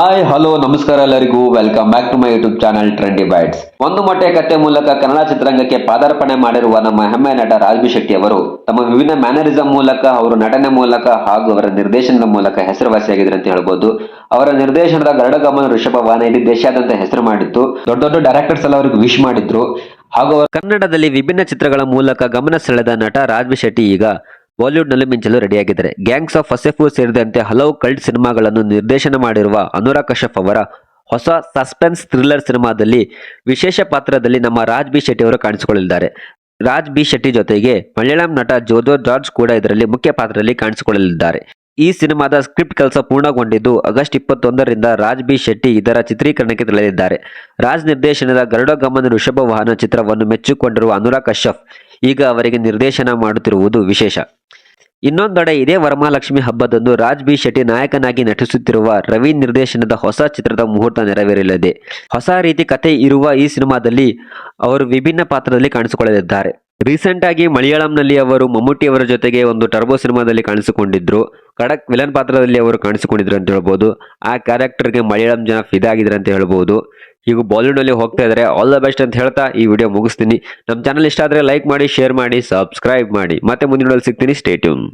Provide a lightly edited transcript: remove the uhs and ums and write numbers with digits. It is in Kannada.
ಹಾಯ್ ಹಲೋ ನಮಸ್ಕಾರ ಎಲ್ಲರಿಗೂ welcome back to my YouTube channel trendy bites. ಒಂದು ಮೊಟ್ಟೆ ಕತೆ ಮೂಲಕ ಕನ್ನಡ ಚಿತ್ರರಂಗಕ್ಕೆ ಪಾದಾರ್ಪಣೆ ಮಾಡಿರುವ ನಮ್ಮ ಹೆಮ್ಮೆಯ ನಟ ರಾಜ್ಬಿ ಶೆಟ್ಟಿ ಅವರು ತಮ್ಮ ವಿಭಿನ್ನ ಮ್ಯಾನರಿಸಂ ಮೂಲಕ, ಅವರು ನಟನೆ ಮೂಲಕ ಹಾಗೂ ಅವರ ನಿರ್ದೇಶನದ ಮೂಲಕ ಹೆಸರುವಾಸಿಯಾಗಿದ್ರು ಅಂತ ಹೇಳ್ಬೋದು. ಅವರ ನಿರ್ದೇಶನದ ಗರುಡಗಮನ ಋಷಭ ವಾಹನ ಇಡೀ ದೇಶಾದ್ಯಂತ ಹೆಸರು ಮಾಡಿತ್ತು. ದೊಡ್ಡ ದೊಡ್ಡ ಡೈರೆಕ್ಟರ್ಸ್ ಎಲ್ಲ ಅವರಿಗೆ ವಿಶ್ ಮಾಡಿದ್ರು. ಹಾಗೂ ಅವರು ಕನ್ನಡದಲ್ಲಿ ವಿಭಿನ್ನ ಚಿತ್ರಗಳ ಮೂಲಕ ಗಮನ ಸೆಳೆದ ನಟ ರಾಜ್ಬಿ ಶೆಟ್ಟಿ ಈಗ ಬಾಲಿವುಡ್ ನಲ್ಲಿ ಮಿಂಚಲು ರೆಡಿಯಾಗಿದ್ದಾರೆ. ಗ್ಯಾಂಗ್ಸ್ ಆಫ್ ವಸೆಪುರ್ ಸೇರಿದಂತೆ ಹಲವು ಕಲ್ಟ್ ಸಿನಿಮಾಗಳನ್ನು ನಿರ್ದೇಶನ ಮಾಡಿರುವ ಅನುರಾಗ್ ಕಶ್ಯಪ್ ಅವರ ಹೊಸ ಸಸ್ಪೆನ್ಸ್ ಥ್ರಿಲ್ಲರ್ ಸಿನಿಮಾದಲ್ಲಿ ವಿಶೇಷ ಪಾತ್ರದಲ್ಲಿ ನಮ್ಮ ರಾಜ್ ಬಿ ಶೆಟ್ಟಿ ಅವರು ಕಾಣಿಸಿಕೊಳ್ಳಲಿದ್ದಾರೆ. ರಾಜ್ ಬಿ ಶೆಟ್ಟಿ ಜೊತೆಗೆ ಮಲಯಾಳಂ ನಟ ಜೋಜೋ ಜಾರ್ಜ್ ಕೂಡ ಇದರಲ್ಲಿ ಮುಖ್ಯ ಪಾತ್ರದಲ್ಲಿ ಕಾಣಿಸಿಕೊಳ್ಳಲಿದ್ದಾರೆ. ಈ ಸಿನಿಮಾದ ಸ್ಕ್ರಿಪ್ಟ್ ಕೆಲಸ ಪೂರ್ಣಗೊಂಡಿದ್ದು ಆಗಸ್ಟ್ 21ರಿಂದ ರಾಜ್ ಬಿ ಶೆಟ್ಟಿ ಇದರ ಚಿತ್ರೀಕರಣಕ್ಕೆ ತೆರಳಿದ್ದಾರೆ. ರಾಜ್ ನಿರ್ದೇಶನದ ಗರುಡಗಮನ ಋಷಭ ವಾಹನ ಚಿತ್ರವನ್ನು ಮೆಚ್ಚಿಕೊಂಡಿರುವ ಅನುರಾಗ್ ಕಶ್ಯಪ್ ಈಗ ಅವರಿಗೆ ನಿರ್ದೇಶನ ಮಾಡುತ್ತಿರುವುದು ವಿಶೇಷ. ಇನ್ನೊಂದೆಡೆ ಇದೇ ವರಮಹಾಲಕ್ಷ್ಮಿ ಹಬ್ಬದಂದು ರಾಜ್ ಬಿ ಶೆಟ್ಟಿ ನಾಯಕನಾಗಿ ನಟಿಸುತ್ತಿರುವ ರವಿ ನಿರ್ದೇಶನದ ಹೊಸ ಚಿತ್ರದ ಮುಹೂರ್ತ ನೆರವೇರಲಿದೆ. ಹೊಸ ರೀತಿ ಕತೆ ಇರುವ ಈ ಸಿನಿಮಾದಲ್ಲಿ ಅವರು ವಿಭಿನ್ನ ಪಾತ್ರದಲ್ಲಿ ಕಾಣಿಸಿಕೊಳ್ಳಲಿದ್ದಾರೆ. ರೀಸೆಂಟ್ ಆಗಿ ಮಲಯಾಳಂನಲ್ಲಿ ಅವರು ಮಮ್ಮೂಟಿ ಅವರ ಜೊತೆಗೆ ಒಂದು ಟರ್ಬೋ ಸಿನಿಮಾದಲ್ಲಿ ಕಾಣಿಸಿಕೊಂಡಿದ್ರು. ಖಡಕ್ ವಿಲನ್ ಪಾತ್ರದಲ್ಲಿ ಅವರು ಕಾಣಿಸಿಕೊಂಡಿದ್ರು ಅಂತ ಹೇಳ್ಬೋದು. ಆ ಕ್ಯಾರೆಕ್ಟರ್ಗೆ ಮಲಯಾಳಂ ಜನ ಫಿದಾ ಆಗಿದ್ರು ಅಂತ ಹೇಳ್ಬೋದು. ಈಗ ಬಾಲಿವುಡ್ ನಲ್ಲಿ ಹೋಗ್ತಾ ಇದ್ದಾರೆ. ಆಲ್ ದ ಬೆಸ್ಟ್ ಅಂತ ಹೇಳ್ತಾ ಈ ವಿಡಿಯೋ ಮುಗಿಸ್ತೀನಿ. ನಮ್ಮ ಚಾನಲ್ ಇಷ್ಟ ಆದ್ರೆ ಲೈಕ್ ಮಾಡಿ, ಶೇರ್ ಮಾಡಿ, ಸಬ್ಸ್ಕ್ರೈಬ್ ಮಾಡಿ. ಮತ್ತೆ ಮುಂದಿನ ಸಿಗ್ತೀನಿ. Stay tune.